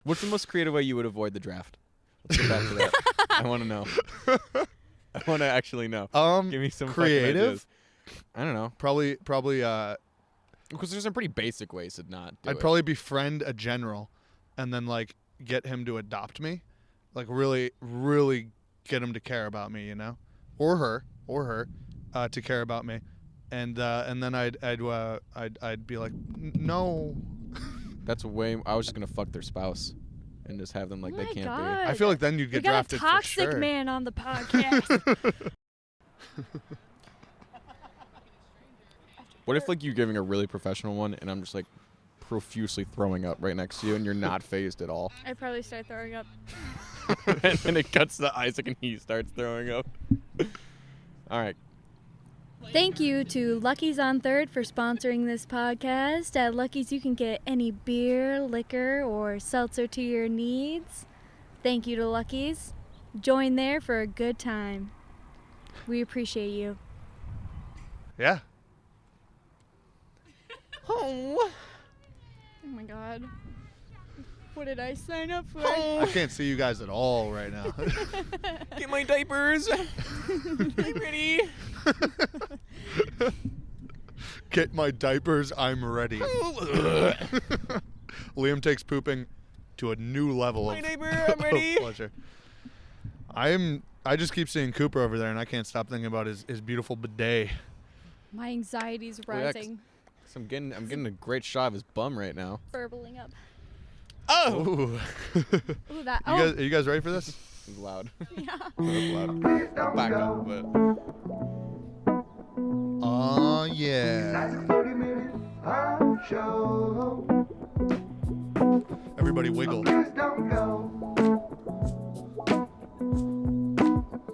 What's the most creative way you would avoid the draft? Let's get back to that. I want to know. I want to actually know. Give me some creative. I don't know. Probably. Because there's some pretty basic ways to not do it. I'd probably befriend a general, and then like get him to adopt me, like really, really get him to care about me, or her, to care about me, and then I'd be like, no. That's way. I was just gonna fuck their spouse, and just have them like they can't be. I feel like then you'd get drafted for sure. We got a toxic man on the podcast. What if like you giving a really professional one, and I'm just like profusely throwing up right next to you, and you're not phased at all? I'd probably start throwing up. And then it cuts to Isaac, and he starts throwing up. All right. Thank you to Lucky's on Third for sponsoring this podcast. At Lucky's, you can get any beer, liquor, or seltzer to your needs. Thank you to Lucky's. Join there for a good time. We appreciate you. Yeah. Oh my God. What did I sign up for? I can't see you guys at all right now. Get my diapers. I'm ready. Get my diapers. I'm ready. Liam takes pooping to a new level My of, diaper, I'm ready. of pleasure. I just keep seeing Cooper over there, and I can't stop thinking about his beautiful bidet. My anxiety's Well, yeah, rising. I'm getting a great shot of his bum right now. Burbling up. Oh! Ooh. Ooh, that. Are you guys ready for this? It's loud. Yeah. Loud. Back up, but Oh yeah. Everybody wiggle.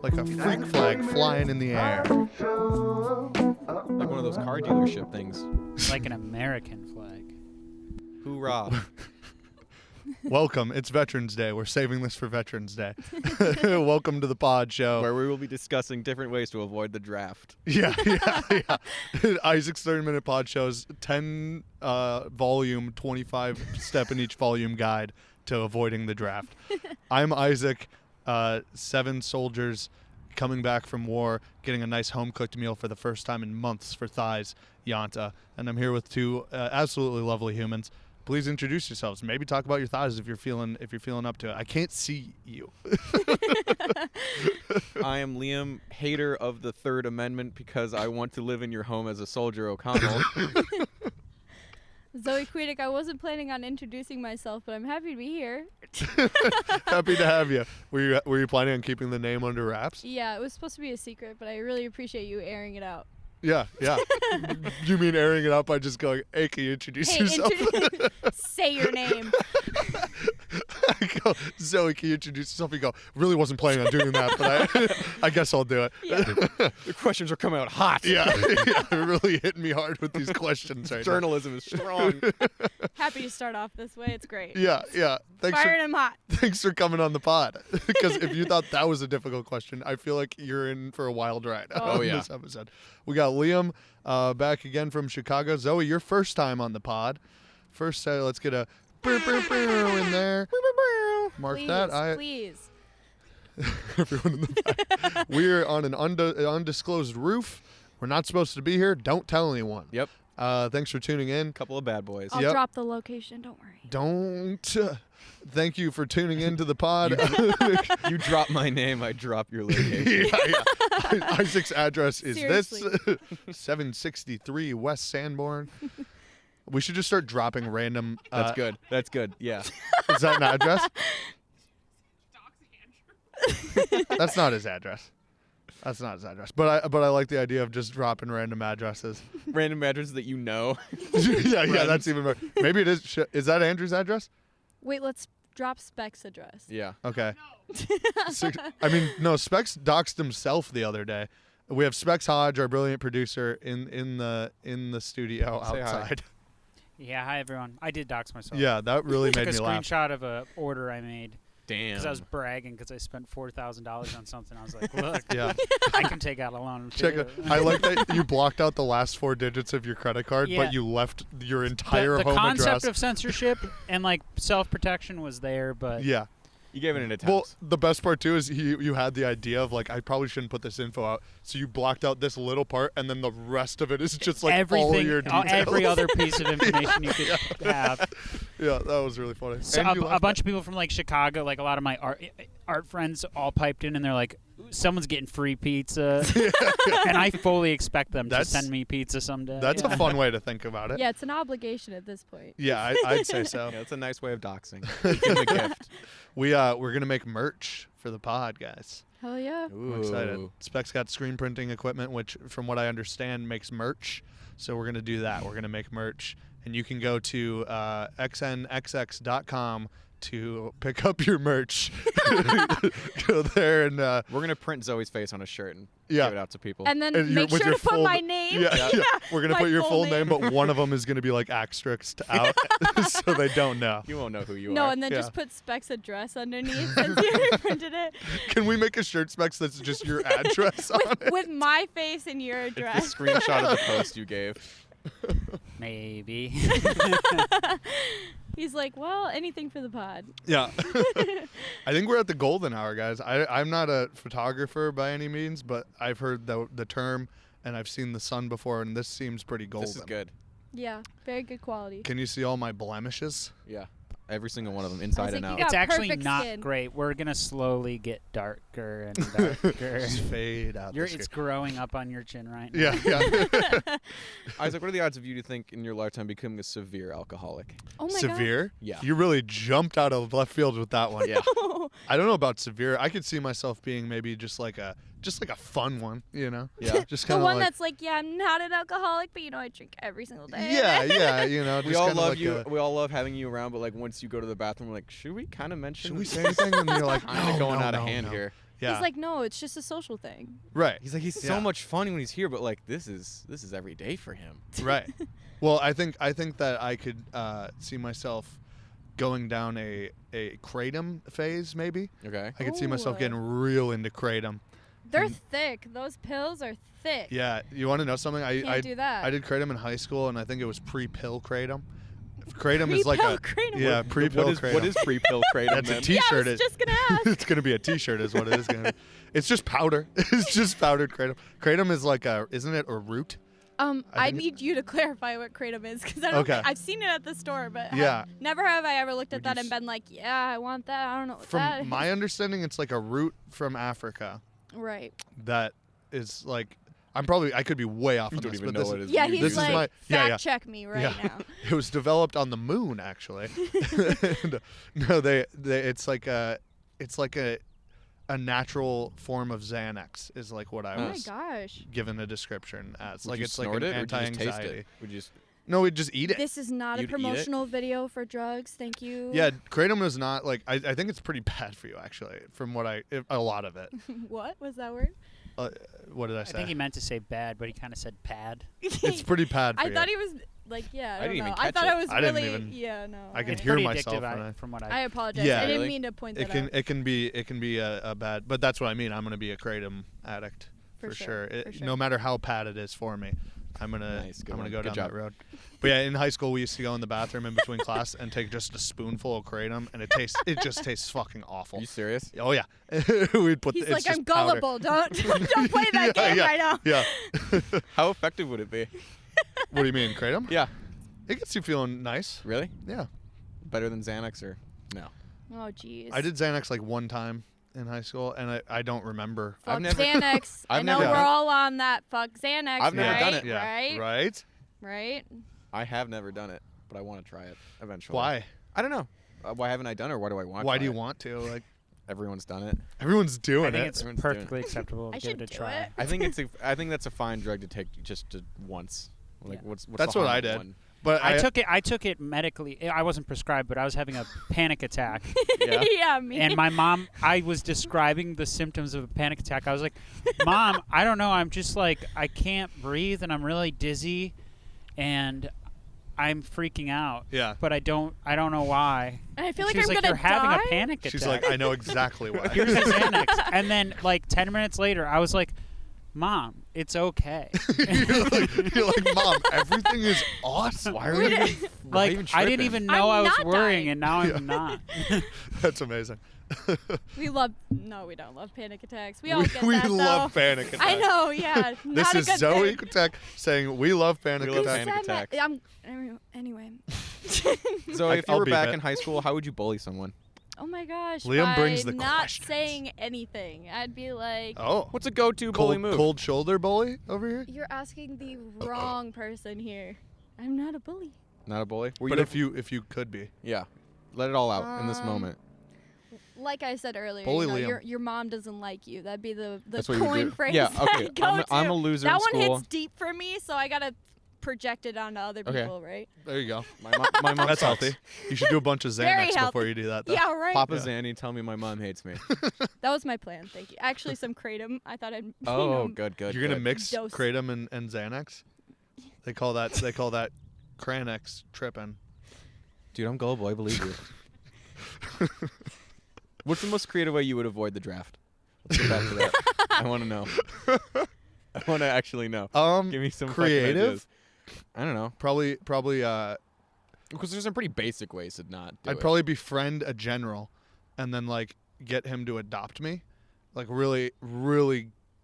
Like a freak flag flying in the air. like one of those car dealership things. Like an American flag. Hoorah! Welcome. It's Veterans Day. We're saving this for Veterans Day. Welcome to the pod show. Where we will be discussing different ways to avoid the draft. Yeah. Isaac's 30-minute pod shows 10 volume, 25 step in each volume guide to avoiding the draft. I'm Isaac, 7 soldiers coming back from war, getting a nice home-cooked meal for the first time in months for thighs, Yanta. And I'm here with 2 absolutely lovely humans. Please introduce yourselves. Maybe talk about your thighs if you're feeling up to it. I can't see you. I am Liam, hater of the Third Amendment because I want to live in your home as a soldier O'Connell. Zoe Queedick, I wasn't planning on introducing myself, but I'm happy to be here. Happy to have you. Were you planning on keeping the name under wraps? Yeah, it was supposed to be a secret, but I really appreciate you airing it out. Yeah. You mean airing it out by just going, hey, can you introduce yourself? Say your name. I go, Zoe, can you introduce yourself? You go, really wasn't planning on doing that, but I guess I'll do it. Yeah. The questions are coming out hot. Yeah, they're really hitting me hard with these questions right Journalism is strong. Happy to start off this way. It's great. now. Yeah. Firing him hot. Thanks for coming on the pod. Because if you thought that was a difficult question, I feel like you're in for a wild ride on this episode. We got Liam back again from Chicago. Zoe, your first time on the pod. First, let's get a in there. Mark Please, that. Please. Everyone in the back. We're on an undisclosed roof. We're not supposed to be here. Don't tell anyone. Yep. Thanks for tuning in. Couple of bad boys. I'll drop the location. Don't worry. Don't. Thank you for tuning into the pod. You drop my name, I drop your location. Yeah. Isaac's address is Seriously. this 763 West Sanborn. We should just start dropping random. That's good. That's good. Yeah. Is that an address? That's not his address. But I like the idea of just dropping random addresses. Random addresses that you know. yeah, that's even better. Maybe it is. Is that Andrew's address? Wait, let's drop Specs' address. Yeah. Okay. No. Specs doxed himself the other day. We have Specs Hodge, our brilliant producer, in the studio Say outside. Yeah, hi everyone. I did dox myself. Yeah, that really made me Took a laugh. screenshot of a order I made Damn. Because I was bragging because I spent $4,000 on something. I was like, look, Yeah. I can take out a loan. Check too. it. I like that you blocked out the last 4 digits of your credit card, Yeah. but you left your entire the home concept address. of censorship and like self-protection was there, but Yeah. You gave it an attempt. Well, the best part too is you had the idea of like I probably shouldn't put this info out, so you blocked out this little part, and then the rest of it is just like everything, all your details. every other piece of information you could have. Yeah, that was really funny. So And you a left bunch of people from like Chicago, like a lot of my art friends, all piped in, and they're like, "Someone's getting free pizza," and I fully expect them That's- to send me pizza someday. That's yeah. a fun way to think about it. Yeah, it's an obligation at this point. Yeah, I'd say so. yeah, that's a nice way of doxing. Give him a gift. We're gonna make merch for the pod, guys. Hell yeah. I'm excited. Ooh. Spec's got screen printing equipment, which, from what I understand, makes merch. So we're gonna do that. We're gonna make merch, and you can go to xnxx.com to pick up your merch. Go there and We're gonna print Zoe's face on a shirt and Yeah. give it out to people. And then And make with sure your to put full- my name. yeah, we're gonna my put your full full name, name. but one of them is gonna be like asterisked out, so they don't know. you won't know who you No, are. and then Yeah. just put Specs address underneath since you already printed it. Can we make a shirt, Specs, that's just your address on it? With my face and your It's the address. screenshot of the post you gave. Maybe. He's like, well, anything for the pod. Yeah. I think we're at the golden hour, guys. I'm not a photographer by any means, but I've heard the term, and I've seen the sun before, and this seems pretty golden. This is good. Yeah, very good quality. Can you see all my blemishes? Yeah. Every single one of them, inside like, and you out. got It's actually perfect not skin. great. We're gonna slowly get darker and darker. Just fade out. It's this growing up on your chin right now. year. Yeah. Isaac, what are the odds of you to think in your lifetime becoming a severe alcoholic? Oh my Severe? Yeah. You really jumped out of left field with that one. Yeah. god. I don't know about severe. I could see myself being maybe just like a fun one, you know? Yeah. Just The kind of one like, that's like, yeah, I'm not an alcoholic, but I drink every single day. yeah, you know. We just all kinda love like you. a- We all love having you around, but like once you go to the bathroom, we're like, should we kind of mention? should we say anything? And you're like, kind of no, going no, out of no, hand no. here. Yeah. He's like, no, it's just a social thing. right. He's like, he's Yeah. so much fun when he's here, but like this is every day for him. Right. Well, I think that I could see myself going down a kratom phase, maybe. Okay. I could see myself Ooh. getting real into kratom. They're thick. Those pills are thick. Yeah. You want to know something? Can't do that. I did kratom in high school, and I think it was pre-pill kratom. Kratom is like Pre-pill a kratom? yeah pre-pill kratom. What is pre-pill kratom? That's a then? T-shirt. Yeah, I was just gonna ask. It's gonna be a T-shirt, is what it is gonna be. It's just powder. It's just powdered kratom. Kratom is like isn't it a root? I I think- need you to clarify what kratom is because I don't. Okay. I've seen it at the store, but Yeah. never have I ever looked at Would that you and been like, yeah, I want that. I don't know what From that my is. understanding, it's like a root from Africa Right. that is like I could be way off You on don't this, even but know this what it is. Yeah, You he's This do. is like, my- yeah, fact yeah. check me right Yeah. now. It was developed on the moon, actually. And, no, it's like a natural form of Xanax is like what I Oh my was gosh. given a description as. Would Like you it's like snort an it, or would you just taste anti-anxiety. it? Would you just No, we'd just eat it. This is not a You'd eat it? promotional video for drugs. Thank you. Yeah, kratom is not like I think it's pretty bad for you actually. From what a lot of it. What was that word? What did I I say? think he meant to say bad, but he kind of said pad. It's pretty bad for I you. thought he was like, yeah. I didn't don't even know. I catch thought it. I was I didn't really. even- Yeah, no. I can It's hear pretty myself addictive, when I- from what I apologize. Yeah. I didn't Really? mean to point It that can out. it can be a bad, but that's what I mean. I'm gonna be a kratom addict For for sure, sure. for sure. No matter how bad it is for me, I'm gonna Nice, good I'm gonna one. go Good down job. that road. But yeah, in high school we used to go in the bathroom in between class and take just a spoonful of kratom, and it just tastes fucking Are awful. you serious? Oh yeah, we'd put. He's it's like, just I'm powder. gullible. Don't play that Yeah, game yeah, right now. Yeah. How effective would it be? What do you mean, kratom? Yeah. It gets you feeling nice. Really? Yeah. Better than Xanax or no? Oh, jeez. I did Xanax like one time in high school, and I don't remember. Fuck I've never- Xanax. I I've know never we're done- all on that. Fuck Xanax. I've never right? done it. Yeah. Right. Right? Right. I have never done it, but I want to try it eventually. Why? I don't know. Why haven't I done it, or why do I want to Why try do you it? want to? Like Everyone's done it. everyone's doing I think it. it's Everyone's doing it. perfectly acceptable to I give should it a do try. it. I think that's a fine drug to take just to once. Like Yeah. what's That's the what harm I in did. one? But I took it medically. I wasn't prescribed, but I was having a panic attack. Yeah. Yeah, me. And my mom, I was describing the symptoms of a panic attack. I was like, Mom, I don't know. I'm just like, I can't breathe and I'm really dizzy. And I'm freaking out. Yeah. But I don't know why. And I feel like She was I'm like, gonna you're having die. a panic attack. She's like, I know exactly why. Here's a Xanax. And then like 10 minutes later, I was like, Mom, it's okay. you're like, Mom, everything is awesome. Why are you even, why Like even I didn't tripping? even know I was not worrying, dying. and now Yeah. I'm not. That's amazing. No, we don't love panic attacks. We all get we that, love though. panic attacks. I know, yeah. This not a is good Zoe thing. Kutek saying we love panic We love attacks. panic Sad attacks. Anyway. So if you I'll were beep back it. in high school, how would you bully someone? Oh my gosh. Liam by brings the not questions. saying anything. I'd be like, Oh, What's a go-to bully cold, move? cold shoulder bully over here. you're asking the wrong person here. I'm not a bully. Not a bully? Were But you if you could be, yeah, let it all out in this moment. Like I said earlier, Bully you know, Liam. your mom doesn't like you. That'd be the That's what you coin do. phrase. Yeah, that okay. I go I'm to. a loser that in one school. hits deep for me, so I gotta project it onto other Okay. people, right? there you go. My mom That's sucks. healthy. You should do a bunch of Very Xanax healthy. before you do that. Though. Yeah, right. Papa Yeah. Zanny, tell me my mom hates me. That was my plan. Thank you. Actually, some kratom. I thought I'd. Oh, you know, good. You're gonna good. mix Dose. kratom and Xanax. They call that Cranex tripping. Dude, I'm gullible. I believe you. What's the most creative way you would avoid the draft? Let's get back to that. I want to know. I want to actually know. Give me some fucking creative. ideas. I don't know. Probably. Because there's some pretty basic ways to not do I'd it. probably befriend a general, and then like get him to adopt me, like really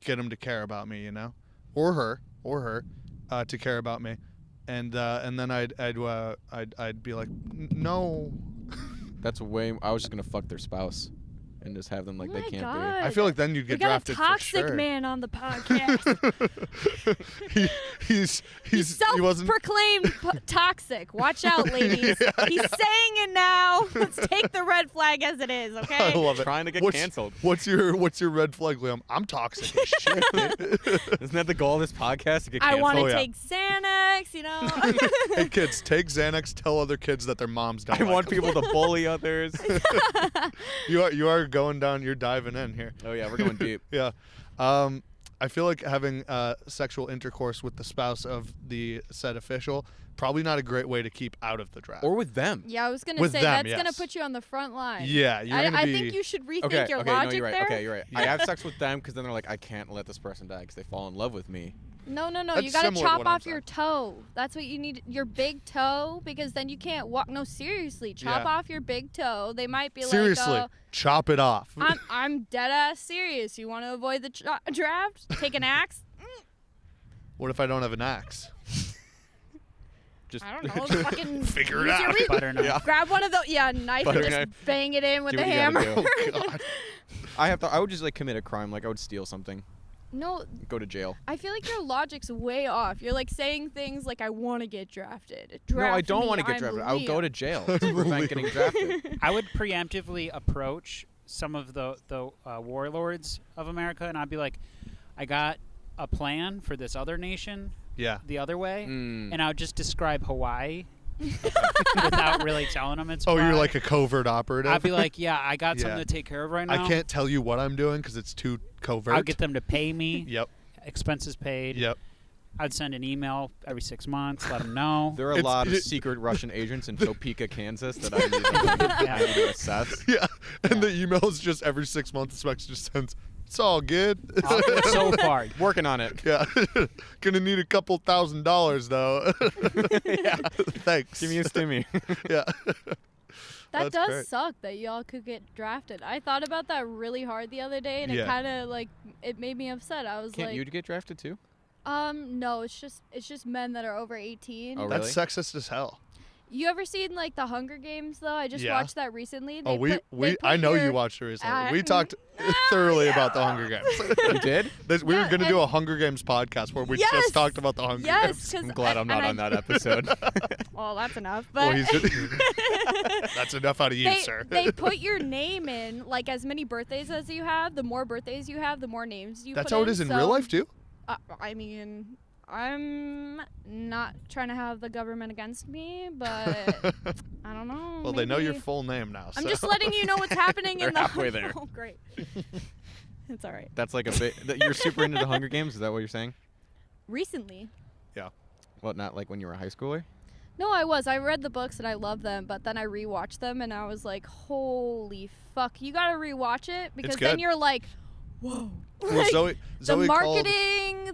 get him to care about me, you know, or her, to care about me, and then I'd be like, no. That's way. I was just gonna fuck their spouse, and just have them like Oh they my can't God. I feel like then you'd We get got a drafted toxic for sure. man on the podcast. He's He's he wasn't. self-proclaimed toxic. Watch out, ladies. Yeah, He's saying it now. Let's take the red flag as it is, I okay? love it. trying to get What's- canceled. What's your red flag, Liam? I'm toxic as shit. Isn't that the goal of this podcast to get I canceled? want to Oh, yeah. take Xanax, you know. Hey kids, take Xanax. Tell other kids that their moms don't. I like want them. people to bully others. You are going down. You're diving in here. Oh yeah, we're going deep. Yeah. I feel like having sexual intercourse with the spouse of the said official probably not a great way to keep out of the draft. Or with them. Yeah, I was gonna With say them, that's gonna yes. put you on the front line. Yeah, you're gonna I be. think you should rethink Okay, your okay, logic no, you're right. there. Okay, you're right. I have sex with them because then they're like, I can't let this person die because they fall in love with me. No, you That's gotta similar to chop what I'm off your toe. That's what you need, your big toe, because then you can't walk. No, seriously, chop Yeah. off your big toe. They might be Seriously, like, chop it off. I'm dead ass serious. You want to avoid the draft? Take an axe. What if I don't have an axe? Just I don't know. Fucking Figure it use your out. Butter knife. Yeah. Grab one of those. Yeah, knife Butter and just knife. bang it in with Do the what you gotta hammer. do. God. I would just like commit a crime. Like I would steal something, No, go to jail. I feel like your logic's way off. You're like saying things like, I want to get drafted. No, I Draft don't me, want to get I'm drafted. I would go Liam." to jail to prevent getting drafted. I would preemptively approach some of the warlords of America, and I'd be like, I got a plan for this other nation Yeah. the other way, Mm. and I would just describe Hawaii without really telling them it's Oh, you're Hawaii. like a covert operative. I'd be like, yeah, I got Yeah. something to take care of right now. I can't tell you what I'm doing because it's too covert. I'll get them to pay me. Yep. Expenses paid. Yep. I'd send an email every 6 months, let them know. There are a It's- lot of it- secret Russian agents in Topeka, Kansas that I need to assess. Yeah. And Yeah. the email is just every 6 months. Specs just sends. It's all good. So far. Working on it. Yeah. Gonna need a couple $1,000s though. Yeah. Thanks. Give me a stimmy. Yeah. That That's does great. suck that y'all could get drafted. I thought about that really hard the other day, and Yeah. it kind of like it made me upset. I was Can't like, you get drafted too? no, it's just men that are over 18. Oh, That's really? sexist as hell. You ever seen like the Hunger Games though? I just Yeah. watched that recently. Oh, They put I know your- you watched it recently. I- We talked thoroughly about the Hunger Games. You did? We were Yeah, gonna do and- a Hunger Games podcast where we Yes! just talked about the Hunger Yes, Games. 'cause I'm glad I'm not and on that episode. Well, that's enough. Well, But that's enough out of you, they, sir. they put your name in, like as many birthdays as you have. The more birthdays you have, the more names you That's put how in. it is in so, real life too. I mean, I'm not trying to have the government against me, but I don't know. Well, they know your maybe- full name now. I'm so. just letting you know what's happening They're in the halfway there. Oh, great. It's all right. That's like a bit. You're super into the Hunger Games. Is that what you're saying? Recently, Well, not like when you were a high schooler. No, I was. I read the books and I love them, but then I rewatched them and I was like, holy fuck. You gotta rewatch it because then you're like, whoa. Well, Like, Zoe the called. marketing,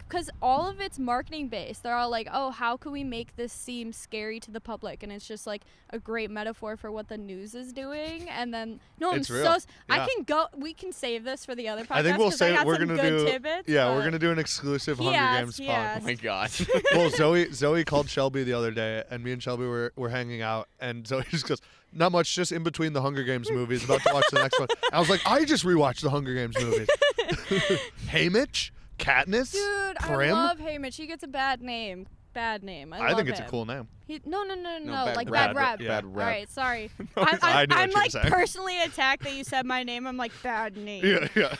because all of it's marketing based. They're all like, oh, how can we make this seem scary to the public? And it's just like a great metaphor for what the news is doing. And then, no, It's I'm real. so. I can go. We can save this for the other podcast. I think we'll 'cause say I got we're some gonna good do. tidbits, Yeah, we're but gonna do an exclusive he Hunger asked, Games he pod. asked. Oh my god. Well, Zoe called Shelby the other day, and me and Shelby were hanging out, and Zoe just goes, "Not much, just in between the Hunger Games movies, about to watch the next one." I was like, "I just rewatched the Hunger Games movies." Haymitch, Katniss, Dude, Prim. I love Haymitch. He gets a bad name. Bad name. I I love think it's a him. cool name. No, bad like rap. bad rap. Yeah. Bad All rap. right, sorry. I knew what I'm you were like saying. personally attacked that you said my name. I'm like, bad name. Yeah.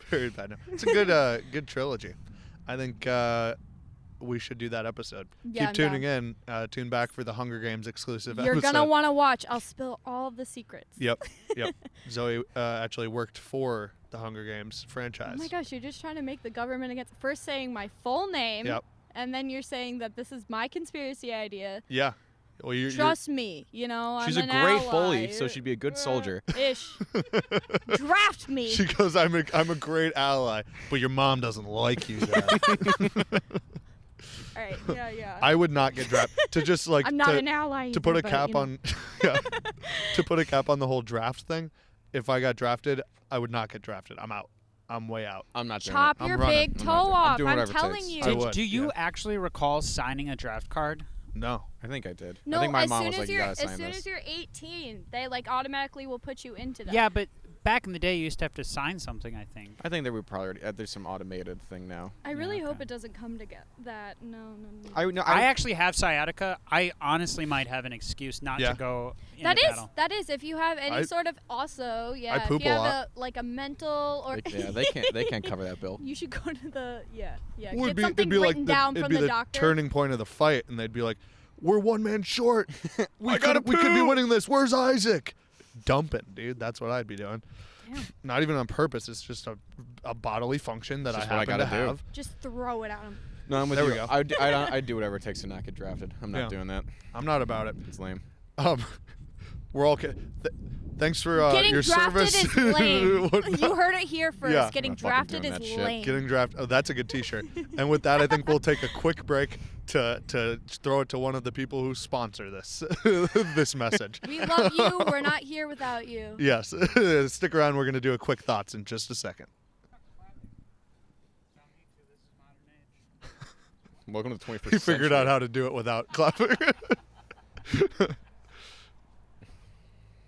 Very bad name. It's a good trilogy. I think we should do that episode. Yeah, Keep tuning in. Tune back for the Hunger Games exclusive You're episode. gonna want to watch. I'll spill all of the secrets. Yep. Zoe actually worked for the Hunger Games franchise. Oh my gosh, you're just trying to make the government against. First saying my full name. Yep. And then you're saying that this is my conspiracy idea. Yeah. Well, you're Trust me, you know. She's I'm a an great ally. bully, so she'd be a good soldier. Ish. Draft me. She goes, I'm a great ally, but your mom doesn't like you. Dad." All right. Yeah. I would not get drafted to just like I'm not to, an ally. to put either, a but, cap you know. on yeah, to put a cap on the whole draft thing. If I got drafted, I would not get drafted. I'm out. I'm way out. I'm not doing Chop it. I'm your running. big I'm toe not doing- I'm off. doing I'm whatever it telling takes. you. I would. Do you yeah. actually recall signing a draft card? No. I think I did. No, I think my as mom soon was as like, you you're gotta sign as soon this. as you're 18, they like automatically will put you into that. Yeah, but back in the day, you used to have to sign something, I think. I think that we probably already, there's some automated thing now. I really Yeah, hope okay. it doesn't come to get that. No. I actually have sciatica. I honestly might have an excuse not Yeah. to go into battle. That is if you have any I- sort of also I poop if you a have lot. like a mental or Yeah, they can't cover that bill. you should go to the Well, get something written down it'd from be the the doctor. turning point of the fight, and they'd be like, "We're one man short. We gotta could be poo." winning this. Where's Isaac?" Dumping, dude. That's what I'd be doing. Damn. Not even on purpose. It's just a bodily function that It's I just what I happen to gotta do. have. Just throw it at him. No, I'm with There you. we go. I'd do whatever it takes to not get drafted. I'm not Yeah. doing that. I'm not about it. It's lame. We're all. Thanks for Getting your drafted service. is lame. What- You heard it here first. Yeah. Getting I'm not fucking drafted doing is that shit. lame. Getting drafted. Oh, that's a good T-shirt. And with that, I think we'll take a quick break to throw it to one of the people who sponsor this this message. We love you. We're not here without you. Yes. Stick around. We're going to do a quick thoughts in just a second. Welcome to the 21st He figured out how to do it without clapping.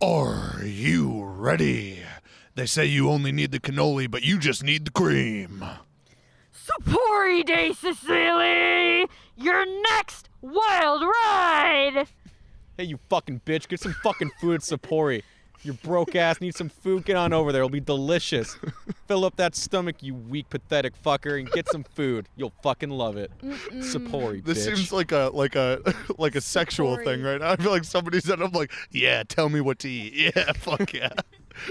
Are you ready? They say you only need the cannoli, but you just need the cream. Sapori Day, Cecily! Your next wild ride! Hey, you fucking bitch, get some fucking food at Sapporo. You broke ass need some food, get on over there. It'll be delicious. Fill up that stomach, you weak, pathetic fucker, and get some food. You'll fucking love it. Sapporo, This bitch. seems like a sexual Sapori. thing right now. I feel like somebody said, I'm like, yeah, tell me what to eat. Yeah, fuck yeah.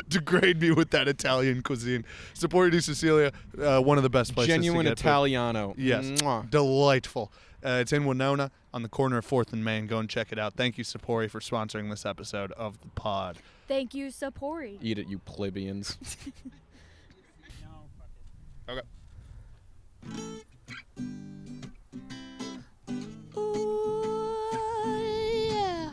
Degrade me with that Italian cuisine. Sapori di Sicilia, one of the best places Genuine to get food. Italiano. Yes, Mwah. delightful. It's in Winona on the corner of 4th and Main. Go and check it out. Thank you, Sapori, for sponsoring this episode of the pod. Thank you, Sapori. Eat it, you plebeians. Okay. Yeah.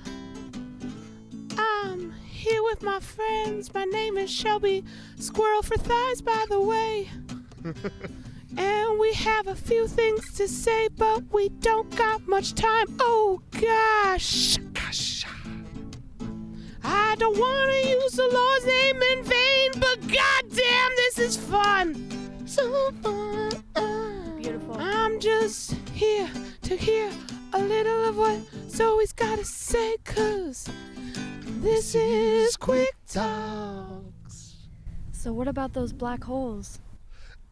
I'm here with my friends. My name is Shelby. Squirrel for thighs, by the way. And we have a few things to say, but we don't got much time. Oh, gosh. I don't want to use the Lord's name in vain, but goddamn, this is fun. So fun. Beautiful. I'm just here to hear a little of what Zoe's got to say, 'cause this is Quick Talks. So what about those black holes?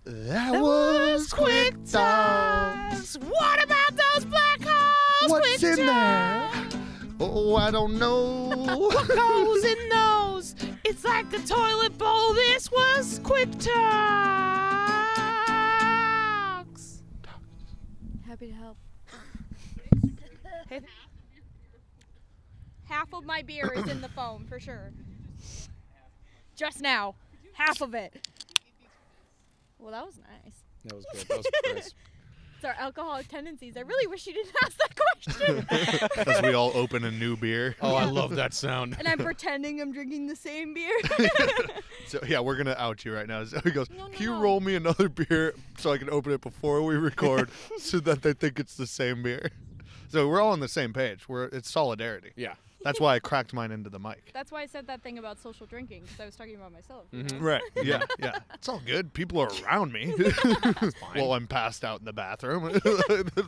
That was Quick Talks. What about those black holes? What's Quick in there? Talks. Oh, I don't know. What goes in those? It's like a toilet bowl. This was Quick Talks. Happy to help. Half of my beer is in the foam for sure. Just now, half of it. Well, that was nice. That was good. That was crisp. It's our alcoholic tendencies. I really wish you didn't ask that question. As we all open a new beer. Oh, I love that sound. And I'm pretending I'm drinking the same beer. So yeah, we're gonna out you right now. So he goes, No, "Can you no. roll me another beer so I can open it before we record, so that they think it's the same beer?" So we're all on the same page. It's solidarity. Yeah. That's why I cracked mine into the mic. That's why I said that thing about social drinking, because I was talking about myself. you Mhm. know? Right. Yeah. Yeah. It's all good. People are around me. Well, I'm passed out in the bathroom.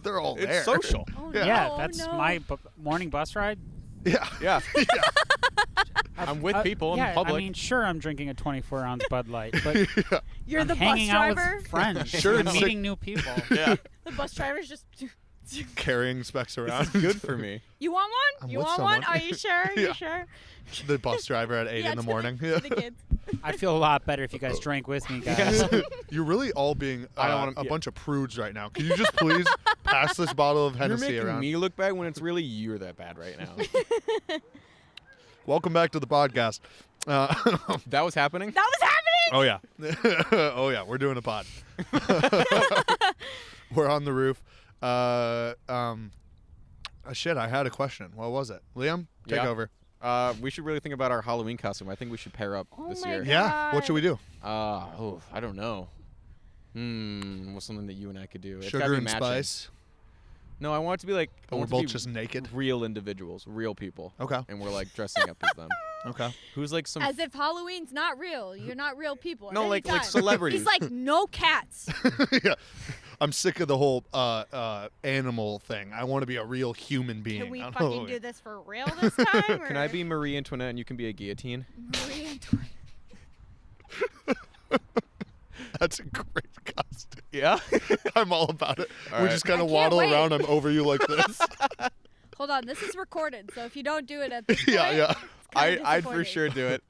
They're all there. It's social. Oh, Yeah. Yeah, no, that's no. my morning bus ride. Yeah. Yeah. I'm with people yeah, in public. I mean, sure, I'm drinking a 24-ounce Bud Light, but You're I'm the bus hanging out driver. with friends. Sure, I'm it's meeting new people. yeah. The bus driver's just. Carrying specs around. It's good for me. You want one? I'm You with want one? someone. Are you sure? Yeah. You sure? The bus driver at 8 Yeah, in the to morning. to Yeah. the kids. I feel a lot better if you guys drank with me, guys. You're really all being I don't wanna- a yeah. bunch of prudes right now. Can you just please pass this bottle of You're Hennessy making around? me look bad when it's really you're that bad right now. Welcome back to the podcast. That was happening? That was happening. Oh yeah, oh yeah, we're doing a pod. We're on the roof. Shit, I had a question. What was it? Liam, take Yeah. over. We should really think about our Halloween costume. I think we should pair up Oh this my year. God. Yeah. What should we do? I don't know. What's something that you and I could do? It's gotta Sugar be and matching. spice. No, I want it to be like. I Oh, we're want it to both be just naked. Real individuals, real people. Okay. And we're like dressing up as them. Okay. Who's like some? As if Halloween's not real. You're not real people. at No, any like time. celebrities. He's like, no cats. Yeah. I'm sick of the whole animal thing. I want to be a real human being. Can we on fucking Halloween. do this for real this time? Can I be Marie Antoinette and you can be a guillotine? Marie Antoinette? That's a great costume. Yeah. I'm all about it. All We right. just kind I of can't waddle wait. around. I'm over you like this. Hold on, this is recorded, so if you don't do it at this Yeah, point, yeah. it's I'd for disappointing. sure do it.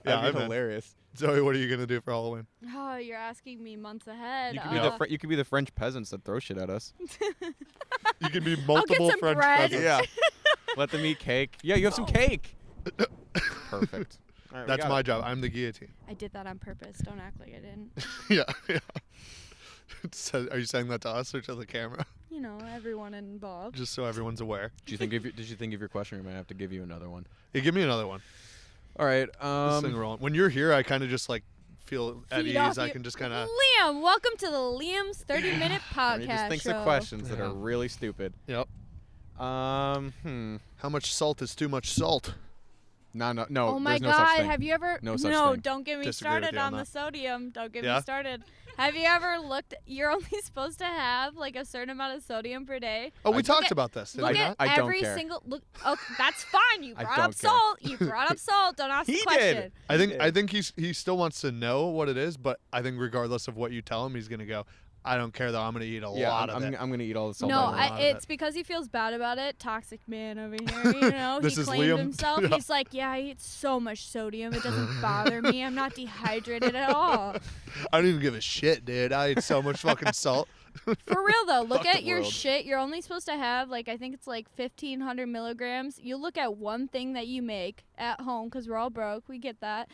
Yeah, That'd be I'm in. hilarious. Zoe, what are you gonna do for Halloween? Oh, you're asking me months ahead. You could be you could be the French peasants that throw shit at us. You can be multiple some French bread. peasants. Yeah. Let them eat cake. Yeah, you have some cake. Perfect. All right, we That's got my it. job. I'm the guillotine. I did that on purpose. Don't act like I didn't. Yeah, yeah. Are you saying that to us or to the camera? You know, everyone involved. Just so everyone's aware. Did you think of your question, or am I have to give you another one? Hey, give me another one. All right. This thing rolling. When you're here, I kind of just like feel at Feed ease. off I you- can just kind of. Liam, welcome to the Liam's 30-minute podcast He just thinks show. of questions that Yeah. are really stupid. Yep. Hmm. How much salt is too much salt? No. Oh my there's no such God! thing. Have you ever? No such no, thing. don't get me Disagree with started you on on the that. sodium. Don't get Yeah? me started. Have you ever looked? You're only supposed to have like a certain amount of sodium per day. Oh, we I- talked at- about this. Did Look we at not? I don't every care. single look. Oh, that's fine. You I brought don't up care. salt. You brought up salt. Don't ask He the did. question. I think he still wants to know what it is, but I think regardless of what you tell him, he's gonna go. I don't care though. I'm gonna eat a Yeah, lot I'm of it. gonna eat all the salt. No, I want. lot of it's it. because he feels bad about it. Toxic man over here. You know, This he is claimed Liam. himself. Yeah. He's like, yeah, I eat so much sodium. It doesn't bother me. I'm not dehydrated at all. I don't even give a shit, dude. I eat so much fucking salt. For real though, look Fuck at the your world. shit. You're only supposed to have like I think it's like 1,500 milligrams. You look at one thing that you make at home because we're all broke. We get that,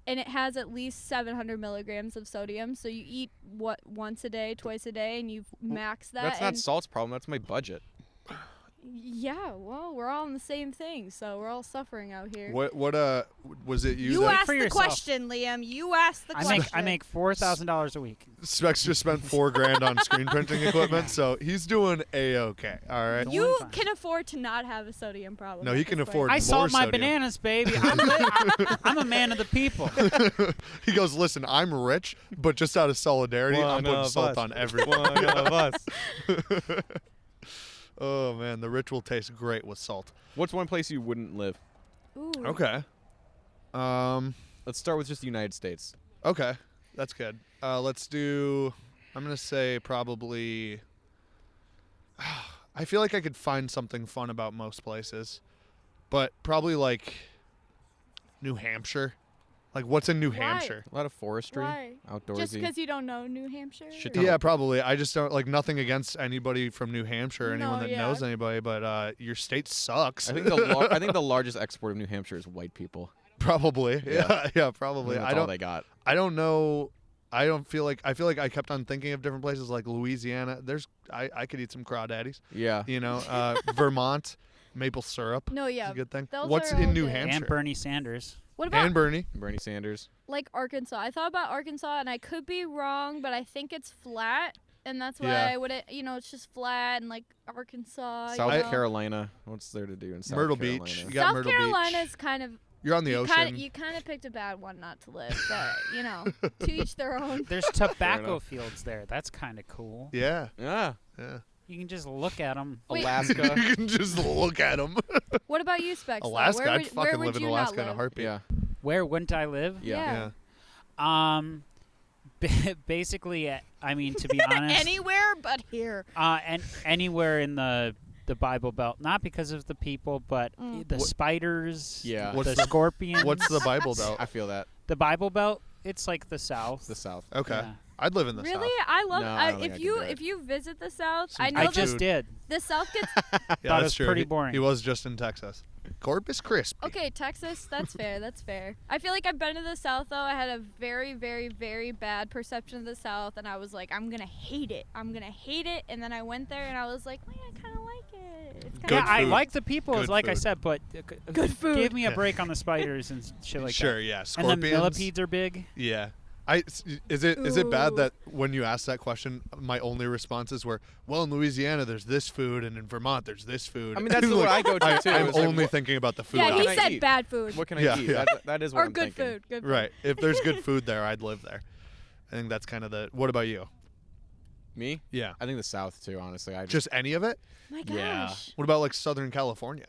and it has at least 700 milligrams of sodium. So you eat what once a day, twice a day, and you've maxed that. That's not and salt's problem. That's my budget. yeah, well, we're all in the same thing, so we're all suffering out here. What was it you You that asked for the yourself. question, Liam. You asked the I question. make $4,000 a week. Specs just spent $4,000 on screen printing equipment, so he's doing a-okay. All right. You Fine. can afford to not have a sodium problem. No, at he this can point. afford I more salt my sodium. bananas, baby. I'm a man of the people. He goes, listen, I'm rich, but just out of solidarity, I'm One putting of salt us. on everyone. One of us. Oh man, the rich will taste great with salt. What's one place you wouldn't live? Ooh. Okay. Let's start with just the United States. Okay, that's good. Let's do. I'm gonna say probably. I feel like I could find something fun about most places, but probably like New Hampshire. Like, what's in New Why? Hampshire? A lot of forestry, Why? outdoorsy. Just because you don't know New Hampshire? Shit or- ton. Yeah, probably. I just don't, like, nothing against anybody from New Hampshire or anyone No, that yeah. knows anybody, but your state sucks. I think the largest export of New Hampshire is white people. Probably. Yeah. Yeah, probably. That's all they got. I don't know. I feel like I kept on thinking of different places like Louisiana. I could eat some crawdaddies. Yeah. You know, Vermont, maple syrup. No, Is yeah. a good thing. Those What's are in all New good. Hampshire? And Bernie Sanders. What about And Bernie. Bernie Sanders. like Arkansas? I thought about Arkansas, and I could be wrong, but I think it's flat, and that's why Yeah. I wouldn't. It's just flat and like Arkansas. South you know. Carolina. What's there to do in South Myrtle Carolina? Beach. You got South Myrtle Carolina Beach. is kind of You're on the ocean. you kind of picked a bad one not to live, but to each their own. There's tobacco fields there. That's kind of cool. Yeah. Yeah. Yeah. You can just look at them. Wait. Alaska. You can just look at them. What about you, Specs? though? Alaska. Where I'd would, fucking where would live in you Alaska not in a live? heartbeat. Yeah. Where wouldn't I live? Yeah. Yeah. Basically, I mean, to be honest, Anywhere but here. and anywhere in the Bible Belt, not because of the people, but the What- spiders, Yeah. What's the the- scorpions. What's the Bible Belt? I feel that. The Bible Belt? It's like the South. The South. Okay. Yeah. I'd live in the Really, South. I love. No, I don't think I if could you do it. if you visit the South, Some I know I good the, just food. did. the South gets. Yeah, Thought it that's was true. pretty He- boring. He was just in Texas. Corpus Christi. Okay, Texas. That's fair. That's fair. I feel like I've been to the South though. I had a very, very, very bad perception of the South, and I was like, I'm gonna hate it. I'm gonna hate it. And then I went there, and I was like, man, I kind of like it. It's Good Yeah, I food. like the people, Good like I food. said, but Good food. give me a Yeah. break on the spiders and shit like Sure, that. yeah. And Scorpions. the millipedes are big. Yeah. Is it bad Ooh. that when you asked that question, my only responses were, well, in Louisiana there's this food, and in Vermont there's this food. I mean, that's what I go to too. I'm It's like, only what- thinking about the food. Yeah, What he can I said eat? bad food. What can Yeah, I eat? yeah. That is what Or I'm good thinking. food. Good food. Right. If there's good food there, I'd live there. I think that's kind of the. What about you? Me? Yeah. I think the South too. Honestly, I Just any of it? My Yeah. gosh. What about like Southern California?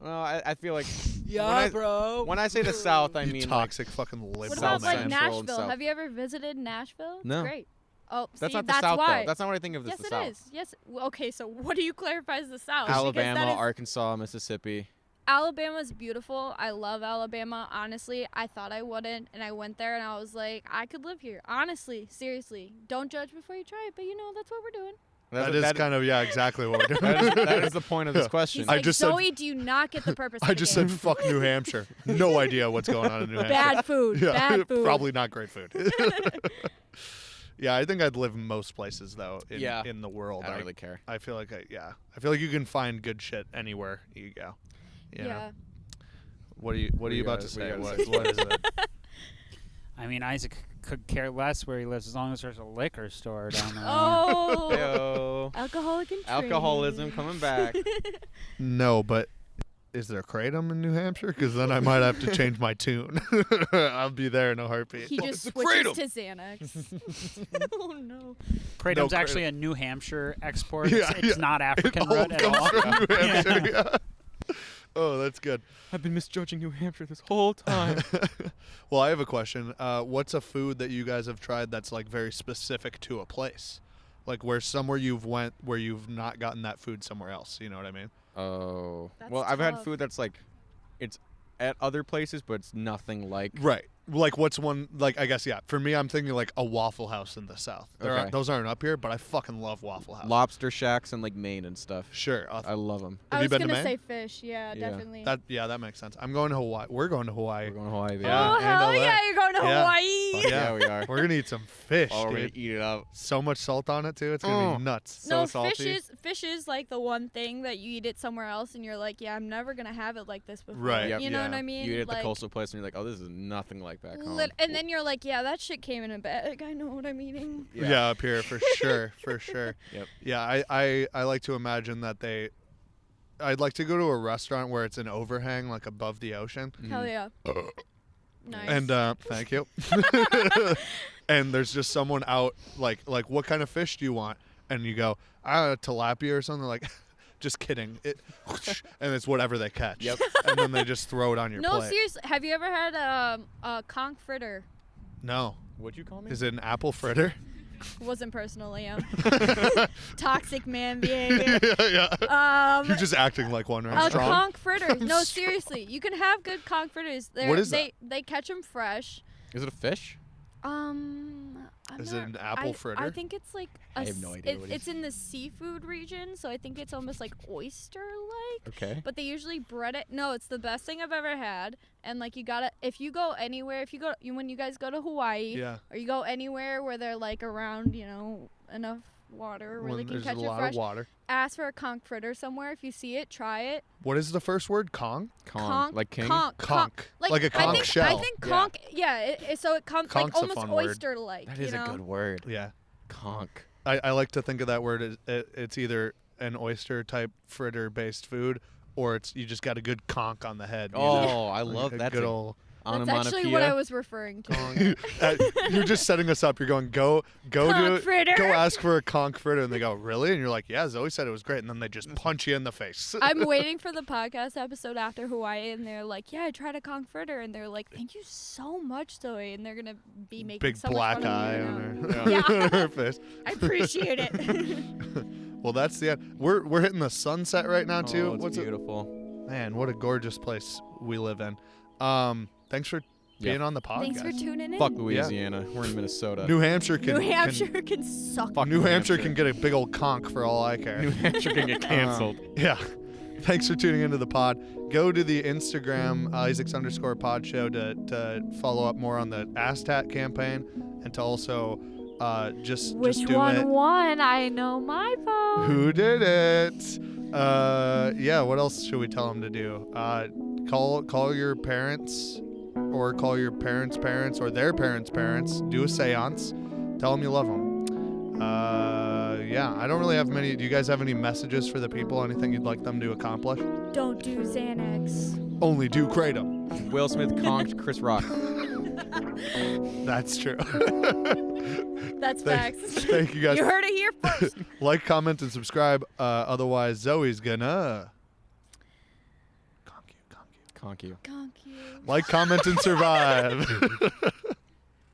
Well, I feel like Yeah, when bro. when I say the South, I You mean like, toxic fucking liberal. What South about like Central and Nashville? South. Have you ever visited Nashville? It's No. great. Oh, that's see, not the that's South why. though. That's not what I think of as yes, the it South. is. Yes. Well, okay, so what do you clarify as the South? Because Alabama, that is- Arkansas, Mississippi. Alabama's beautiful. I love Alabama. Honestly, I thought I wouldn't, and I went there, and I was like, I could live here. Honestly, seriously, don't judge before you try it. But that's what we're doing. That is kind of exactly what we're doing. that is the point of this question. He's I like, just said- Zoe, do you not get the purpose? I of the just game? said fuck New Hampshire. No idea what's going on in New Hampshire. bad food. Yeah, Bad food. probably not great food. Yeah, I think I'd live in most places though in the world. I don't really care. I feel like I feel like you can find good shit anywhere you go. You know? Yeah. What are you We about gotta- to we say? gotta What, say what is it? I mean, Isaac could care less where he lives as long as there's a liquor store down there. Oh. Heyo. Alcoholic and Alcoholism coming back. No, but is there kratom in New Hampshire? Because then I might have to change my tune. I'll be there in a heartbeat. He just the switches kratom. to Xanax. Oh no. Kratom's No, actually a New Hampshire export. Yeah, It's yeah. not African It all red at comes all. from New Yeah. Hampshire. Yeah. Oh, that's good. I've been misjudging New Hampshire this whole time. Well, I have a question. What's a food that you guys have tried that's like very specific to a place? Like somewhere you've went where you've not gotten that food somewhere else. You know what I mean? Oh. That's Well, I've had tough. food that's like, it's at other places, but it's nothing like. Right. Like what's one like I guess for me I'm thinking like a Waffle House in the South. Okay. Those aren't up here, but I fucking love Waffle House. Lobster shacks in like Maine and stuff. Sure. I love them. Have I you was been to gonna Maine? say fish. Yeah, Yeah. definitely. That makes sense. I'm going to Hawaii. We're going to Hawaii. We're going to Hawaii. baby. Yeah, oh and hell all yeah, that. you're going to Yeah. Hawaii. Fuck yeah, we are. We're gonna eat some fish, Oh, we're gonna dude. eat it up. So much salt on it too. It's gonna be Mm. nuts. So No, salty. fish is like the one thing that you eat it somewhere else and you're like, yeah, I'm never gonna have it like this before. Right. Yep. You know what Yeah. I mean? You eat at like, the coastal place and you're like, oh, this is nothing like back home. and then you're like, yeah, that shit came in a bag. I know what I'm eating. Yeah, up here for sure, for sure. Yep. Yeah, I like to imagine that I'd like to go to a restaurant where it's an overhang, like above the ocean. Hell yeah. Nice. And thank you. And there's just someone out like what kind of fish do you want? And you go, tilapia or something. Like, just kidding. And it's whatever they catch. Yep. And then they just throw it on your no, plate. seriously, have you ever had a conch fritter? No. What'd you call me? Is it an apple fritter? Wasn't personal, Liam. Toxic man behavior. yeah. You're just acting like one, right? Conch fritters. No, seriously. You can have good conch fritters. What is that? They catch them fresh. Is it a fish? Is it an apple fritter? I think it's like I have no idea what it it's in the seafood region, so I think it's almost like oyster-like. Okay. But they usually bread it. No, it's the best thing I've ever had. And like you gotta, if you go anywhere, when you guys go to Hawaii, or you go anywhere where they're like around, enough water where they can catch it fresh. There's a lot of water. Ask for a conch fritter somewhere. If you see it, try it. What is the first word? Kong? Conch. Like king? Conch. Like a conch shell. I think conch, so it comes like Conch's a almost fun word. oyster-like. That is a good word. Yeah. Conch. I like to think of that word as it's either an oyster type fritter based food or you just got a good conch on the head. Oh, I love that. Good old. That's actually what I was referring to. You're just setting us up. You're going go ask for a conch fritter, and they go really, and you're like, yeah, Zoe said it was great, and then they just punch you in the face. I'm waiting for the podcast episode after Hawaii, and they're like, yeah, I tried a conch fritter, and they're like, thank you so much, Zoe, and they're gonna be making big so black much fun eye of on yeah. her face. I appreciate it. Well, that's the end. We're hitting the sunset right now too. It's beautiful. Man, what a gorgeous place we live in. Thanks for being on the podcast. Thanks for tuning in. Fuck Louisiana. We're in Minnesota. New Hampshire can suck. New Hampshire can get a big old conch for all I care. New Hampshire can get canceled. Yeah. Thanks for tuning into the pod. Go to the Instagram Isaacs_pod show to follow up more on the ASTAT campaign and to also just Which do one it. won? I know my vote. Who did it? Yeah. What else should we tell them to do? Call your parents, or call your parents' parents, or their parents' parents. Do a seance. Tell them you love them. Yeah. I don't really have many. Do you guys have any messages for the people? Anything you'd like them to accomplish? Don't do Xanax. Only do Kratom. Will Smith conked Chris Rock. That's true. That's facts. Thank you guys. You heard it here first. Like, comment, and subscribe. Otherwise, Zoe's gonna conk you. Conk you. Conk you. Like, comment, and survive.